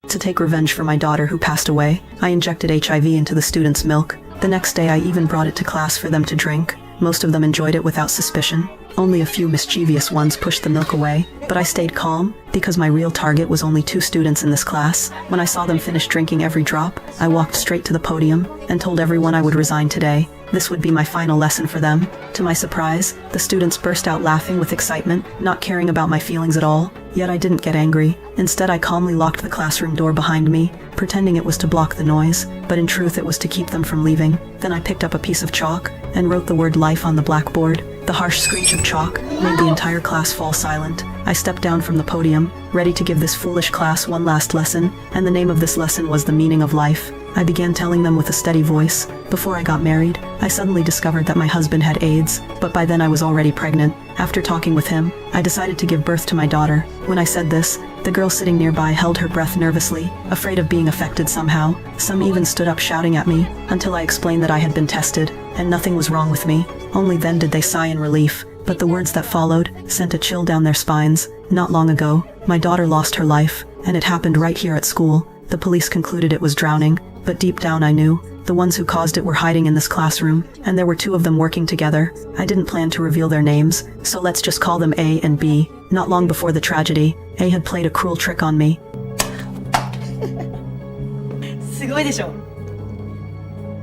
To take revenge for my daughter who passed away, I injected HIV into the students' milk. The next day I even brought it to class for them to drink. Most of them enjoyed it without suspicion. Only a few mischievous ones pushed the milk away, but I stayed calm, because my real target was only 2 students in this class. When I saw them finish drinking every drop, I walked straight to the podium, and told everyone I would resign today. This would be my final lesson for them. To my surprise, the students burst out laughing with excitement, not caring about my feelings at all. Yet I didn't get angry. Instead I calmly locked the classroom door behind me, pretending it was to block the noise, but in truth it was to keep them from leaving. Then I picked up a piece of chalk, and wrote the word life on the blackboard. The harsh screech of chalk made the entire class fall silent. I stepped down from the podium, ready to give this foolish class one last lesson, and the name of this lesson was the meaning of life. I began telling them with a steady voice. Before I got married, I suddenly discovered that my husband had AIDS, but by then I was already pregnant. After talking with him, I decided to give birth to my daughter. When I said this, the girl sitting nearby held her breath nervously, afraid of being affected somehow. Some even stood up shouting at me, until I explained that I had been tested, and nothing was wrong with me. Only then did they sigh in relief, but the words that followed sent a chill down their spines. Not long ago, my daughter lost her life, and it happened right here at school. The police concluded it was drowning, but deep down I knew the ones who caused it were hiding in this classroom, and there were 2 of them working together. I didn't plan to reveal their names, so let's just call them A and B. Not long before the tragedy, A had played a cruel trick on me. すごいでしょ?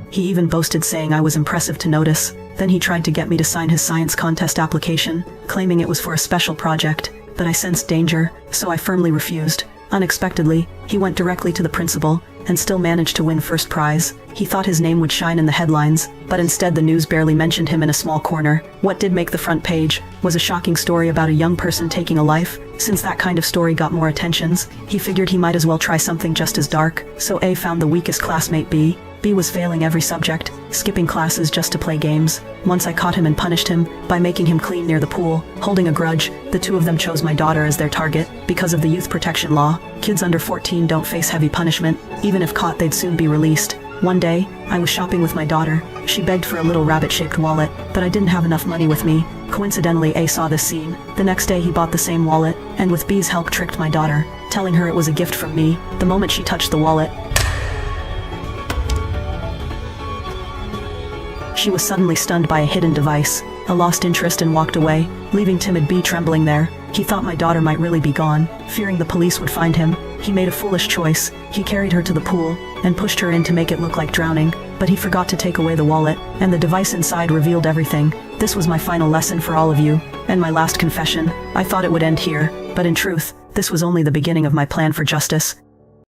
He even boasted saying I was impressive to notice. Then he tried to get me to sign his science contest application, claiming it was for a special project, but I sensed danger, so I firmly refused. Unexpectedly, he went directly to the principal, and still managed to win first prize. He thought his name would shine in the headlines, but instead the news barely mentioned him in a small corner. What did make the front page was a shocking story about a young person taking a life. Since that kind of story got more attentions, he figured he might as well try something just as dark. So A found the weakest classmate B. B was failing every subject, skipping classes just to play games. Once I caught him and punished him by making him clean near the pool. Holding a grudge, the 2 of them chose my daughter as their target. Because of the youth protection law, kids under 14 don't face heavy punishment. Even if caught, they'd soon be released. One day, I was shopping with my daughter. She begged for a little rabbit-shaped wallet, but I didn't have enough money with me. Coincidentally, A saw this scene. The next day he bought the same wallet, and with B's help tricked my daughter, telling her it was a gift from me. The moment she touched the wallet, she was suddenly stunned by a hidden device. I lost interest and walked away, leaving timid B trembling there. He thought my daughter might really be gone. Fearing the police would find him, he made a foolish choice. He carried her to the pool, and pushed her in to make it look like drowning, but he forgot to take away the wallet, and the device inside revealed everything. This was my final lesson for all of you, and my last confession. I thought it would end here, but in truth, this was only the beginning of my plan for justice.